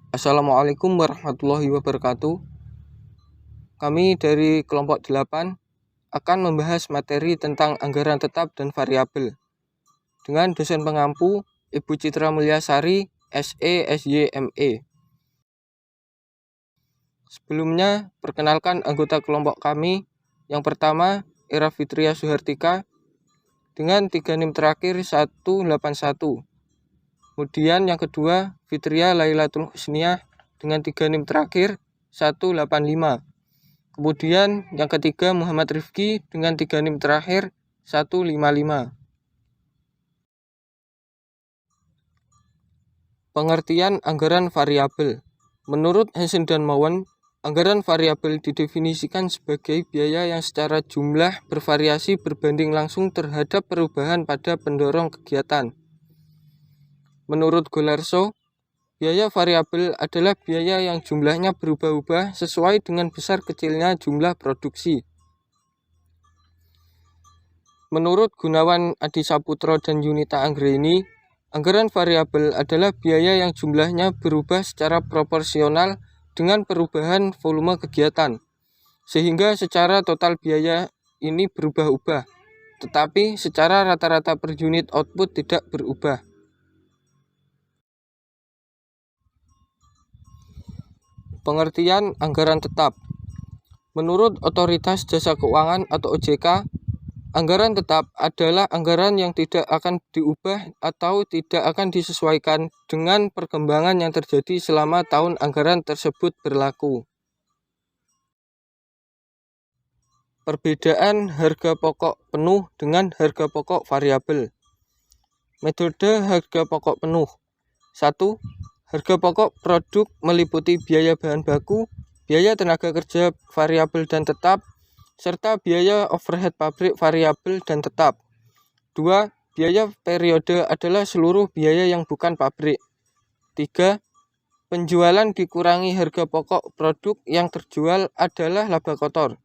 Assalamualaikum warahmatullahi wabarakatuh. Kami dari kelompok 8 akan membahas materi tentang anggaran tetap dan variabel dengan dosen pengampu Ibu Citra Mulyasari, SE, SY, ME. Sebelumnya, perkenalkan anggota kelompok kami. Yang pertama, Ira Fitria Suhartika dengan 3 NIM terakhir 181. Kemudian yang kedua, Fitria Lailatul Husniah dengan 3 NIM terakhir 185. Kemudian yang ketiga, Muhammad Rifki dengan 3 NIM terakhir 155. Pengertian anggaran variabel. Menurut Hansen dan Mowen, anggaran variabel didefinisikan sebagai biaya yang secara jumlah bervariasi berbanding langsung terhadap perubahan pada pendorong kegiatan. Menurut Golarso, biaya variabel adalah biaya yang jumlahnya berubah-ubah sesuai dengan besar kecilnya jumlah produksi. Menurut Gunawan Adisaputro dan Yunita Anggreni, anggaran variabel adalah biaya yang jumlahnya berubah secara proporsional dengan perubahan volume kegiatan, sehingga secara total biaya ini berubah-ubah, tetapi secara rata-rata per unit output tidak berubah. Pengertian anggaran tetap. Menurut Otoritas Jasa Keuangan atau OJK, anggaran tetap adalah anggaran yang tidak akan diubah atau tidak akan disesuaikan dengan perkembangan yang terjadi selama tahun anggaran tersebut berlaku. Perbedaan harga pokok penuh dengan harga pokok variabel. Metode harga pokok penuh. 1. Harga pokok produk meliputi biaya bahan baku, biaya tenaga kerja variabel dan tetap, serta biaya overhead pabrik variabel dan tetap. 2. Biaya periode adalah seluruh biaya yang bukan pabrik. 3. Penjualan dikurangi harga pokok produk yang terjual adalah laba kotor.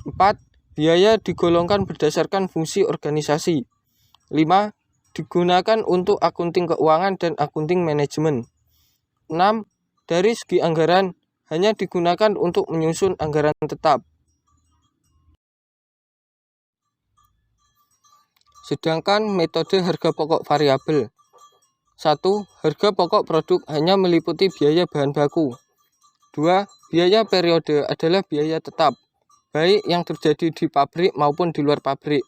4. Biaya digolongkan berdasarkan fungsi organisasi. 5. Digunakan untuk akunting keuangan dan akunting manajemen. 6. Dari segi anggaran, hanya digunakan untuk menyusun anggaran tetap. Sedangkan metode harga pokok variabel. 1. Harga pokok produk hanya meliputi biaya bahan baku. 2. Biaya periode adalah biaya tetap, baik yang terjadi di pabrik maupun di luar pabrik.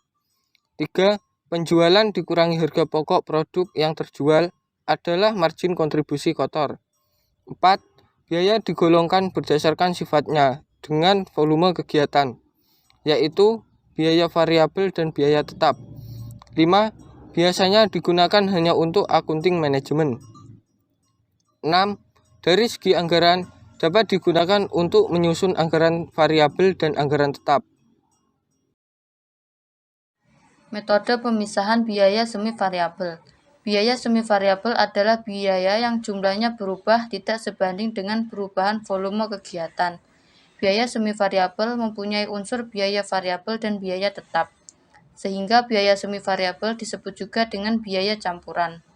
3. Penjualan dikurangi harga pokok produk yang terjual adalah margin kontribusi kotor. 4. Biaya digolongkan berdasarkan sifatnya dengan volume kegiatan, yaitu biaya variabel dan biaya tetap. 5. Biasanya digunakan hanya untuk akunting manajemen. 6. Dari segi anggaran, dapat digunakan untuk menyusun anggaran variabel dan anggaran tetap. Metode pemisahan biaya semi variabel. Biaya semi variabel adalah biaya yang jumlahnya berubah tidak sebanding dengan perubahan volume kegiatan. Biaya semi variabel mempunyai unsur biaya variabel dan biaya tetap, sehingga biaya semi variabel disebut juga dengan biaya campuran.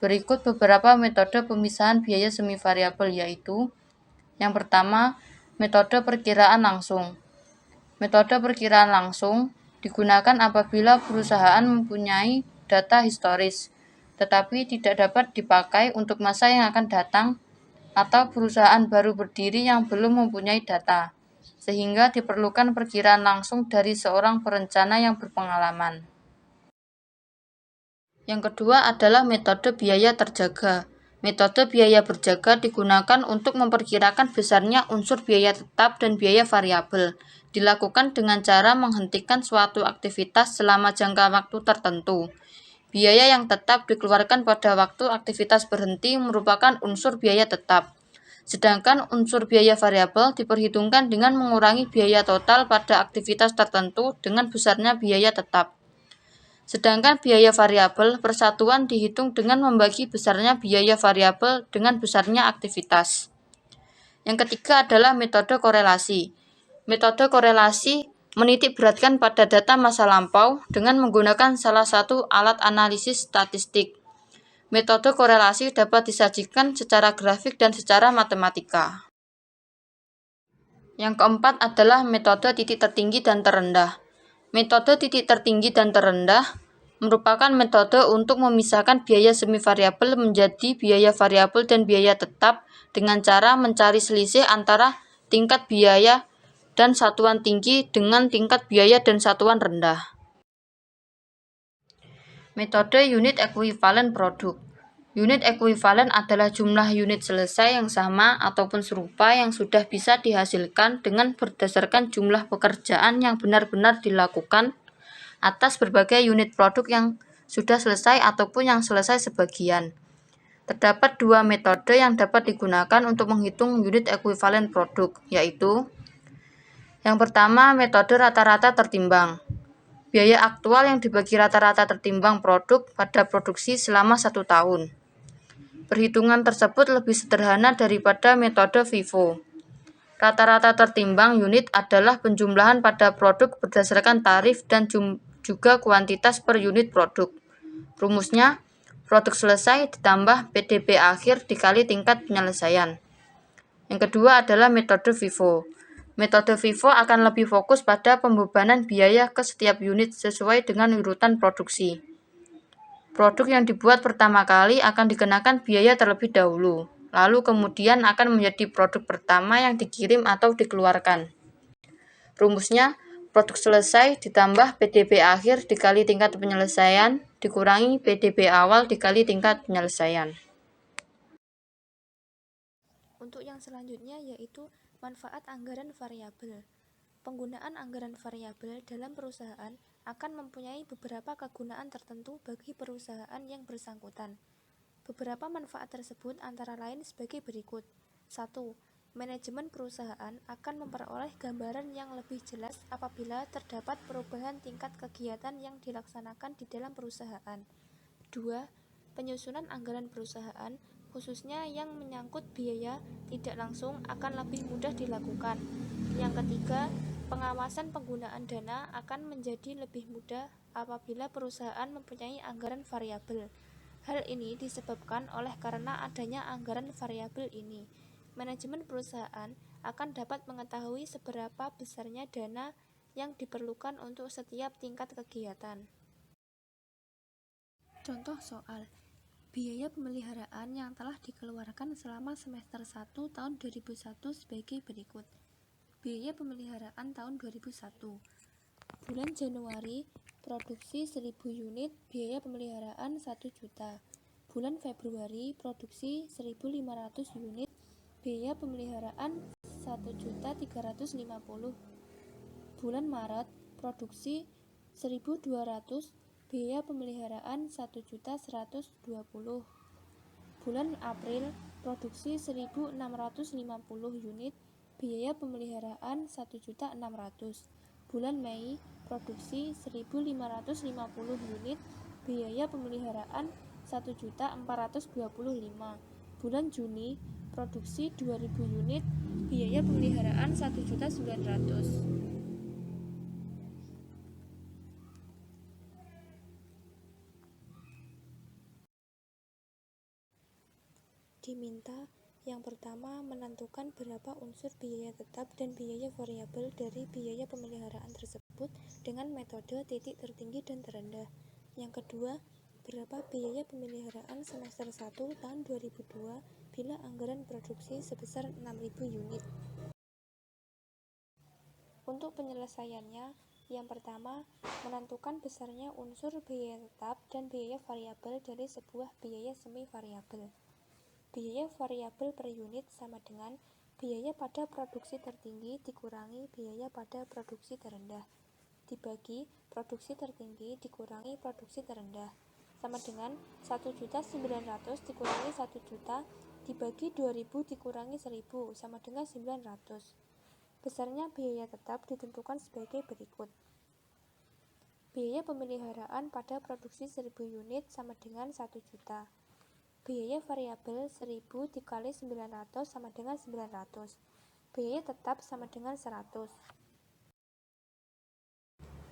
Berikut beberapa metode pemisahan biaya semi variabel, yaitu: yang pertama, metode perkiraan langsung. Metode perkiraan langsung digunakan apabila perusahaan mempunyai data historis, tetapi tidak dapat dipakai untuk masa yang akan datang, atau perusahaan baru berdiri yang belum mempunyai data, sehingga diperlukan perkiraan langsung dari seorang perencana yang berpengalaman. Yang kedua adalah metode biaya terjaga. Metode biaya berjaga digunakan untuk memperkirakan besarnya unsur biaya tetap dan biaya variabel. Dilakukan dengan cara menghentikan suatu aktivitas selama jangka waktu tertentu. Biaya yang tetap dikeluarkan pada waktu aktivitas berhenti merupakan unsur biaya tetap. Sedangkan unsur biaya variabel diperhitungkan dengan mengurangi biaya total pada aktivitas tertentu dengan besarnya biaya tetap. Sedangkan biaya variabel persatuan dihitung dengan membagi besarnya biaya variabel dengan besarnya aktivitas. Yang ketiga adalah metode korelasi. Metode korelasi menitik beratkan pada data masa lampau dengan menggunakan salah satu alat analisis statistik. Metode korelasi dapat disajikan secara grafik dan secara matematika. Yang keempat adalah metode titik tertinggi dan terendah. Metode titik tertinggi dan terendah merupakan metode untuk memisahkan biaya semi variabel menjadi biaya variabel dan biaya tetap dengan cara mencari selisih antara tingkat biaya dan satuan tinggi dengan tingkat biaya dan satuan rendah. Metode unit ekuivalen produk. Unit ekuivalen adalah jumlah unit selesai yang sama ataupun serupa yang sudah bisa dihasilkan dengan berdasarkan jumlah pekerjaan yang benar-benar dilakukan atas berbagai unit produk yang sudah selesai ataupun yang selesai sebagian. Terdapat dua metode yang dapat digunakan untuk menghitung unit ekuivalen produk, yaitu yang pertama, metode rata-rata tertimbang. Biaya aktual yang dibagi rata-rata tertimbang produk pada produksi selama 1 tahun. Perhitungan tersebut lebih sederhana daripada metode FIFO. Rata-rata tertimbang unit adalah penjumlahan pada produk berdasarkan tarif dan juga kuantitas per unit produk. Rumusnya, produk selesai ditambah PDB akhir dikali tingkat penyelesaian. Yang kedua adalah metode FIFO. Metode FIFO akan lebih fokus pada pembebanan biaya ke setiap unit sesuai dengan urutan produksi. Produk yang dibuat pertama kali akan dikenakan biaya terlebih dahulu, lalu kemudian akan menjadi produk pertama yang dikirim atau dikeluarkan. Rumusnya, produk selesai ditambah PDB akhir dikali tingkat penyelesaian dikurangi PDB awal dikali tingkat penyelesaian. Untuk yang selanjutnya yaitu manfaat anggaran variabel. Penggunaan anggaran variabel dalam perusahaan akan mempunyai beberapa kegunaan tertentu bagi perusahaan yang bersangkutan. Beberapa manfaat tersebut antara lain sebagai berikut. 1. Manajemen perusahaan akan memperoleh gambaran yang lebih jelas apabila terdapat perubahan tingkat kegiatan yang dilaksanakan di dalam perusahaan. 2. Penyusunan anggaran perusahaan, khususnya yang menyangkut biaya tidak langsung, akan lebih mudah dilakukan. Yang ketiga, pengawasan penggunaan dana akan menjadi lebih mudah apabila perusahaan mempunyai anggaran variabel. Hal ini disebabkan oleh karena adanya anggaran variabel ini. Manajemen perusahaan akan dapat mengetahui seberapa besarnya dana yang diperlukan untuk setiap tingkat kegiatan. Contoh soal. Biaya pemeliharaan yang telah dikeluarkan selama semester 1 tahun 2001 sebagai berikut. Biaya pemeliharaan tahun 2001. Bulan Januari, produksi 1000 unit, biaya pemeliharaan 1 juta. Bulan Februari, produksi 1500 unit, biaya pemeliharaan 1.350. Bulan Maret, produksi 1200, biaya pemeliharaan 1.120. Bulan April, produksi 1650 unit, biaya pemeliharaan 1.600. Bulan Mei, produksi 1550 unit, biaya pemeliharaan 1.425. Bulan Juni, produksi 2000 unit, biaya pemeliharaan 1.900. Diminta yang pertama menentukan berapa unsur biaya tetap dan biaya variabel dari biaya pemeliharaan tersebut dengan metode titik tertinggi dan terendah. Yang kedua, berapa biaya pemeliharaan semester 1 tahun 2002 bila anggaran produksi sebesar 6.000 unit. Untuk penyelesaiannya, yang pertama, menentukan besarnya unsur biaya tetap dan biaya variabel dari sebuah biaya semi variabel. Biaya variabel per unit sama dengan biaya pada produksi tertinggi dikurangi biaya pada produksi terendah, dibagi produksi tertinggi dikurangi produksi terendah, sama dengan 1.900 dikurangi 1 juta dibagi 2000 dikurangi 1000 sama dengan 900. Besarnya biaya tetap ditentukan sebagai berikut. Biaya pemeliharaan pada produksi 1000 unit sama dengan 1 juta. Biaya variabel 1000 dikali 900 sama dengan 900. Biaya tetap sama dengan 100.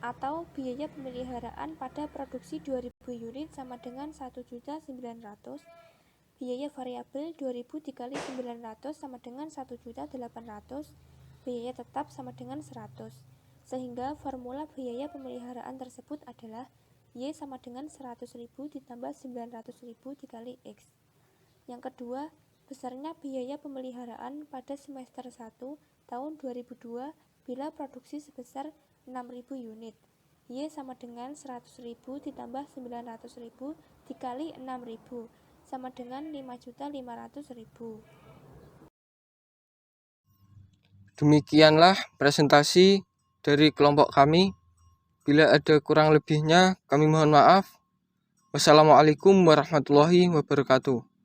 atau biaya pemeliharaan pada produksi 2000 unit sama dengan 1.900.000. Biaya variabel 2000 dikali 900 sama dengan 1.800.000. Biaya tetap sama dengan 100. Sehingga formula biaya pemeliharaan tersebut adalah Y sama dengan 100.000 ditambah 900.000 dikali X. Yang kedua, besarnya biaya pemeliharaan pada semester 1 tahun 2002 bila produksi sebesar 6.000 unit. Y sama dengan 100.000 ditambah 900.000 dikali 6.000 sama dengan 5.500.000. Demikianlah presentasi dari kelompok kami. Bila ada kurang lebihnya, kami mohon maaf. Wassalamualaikum warahmatullahi wabarakatuh.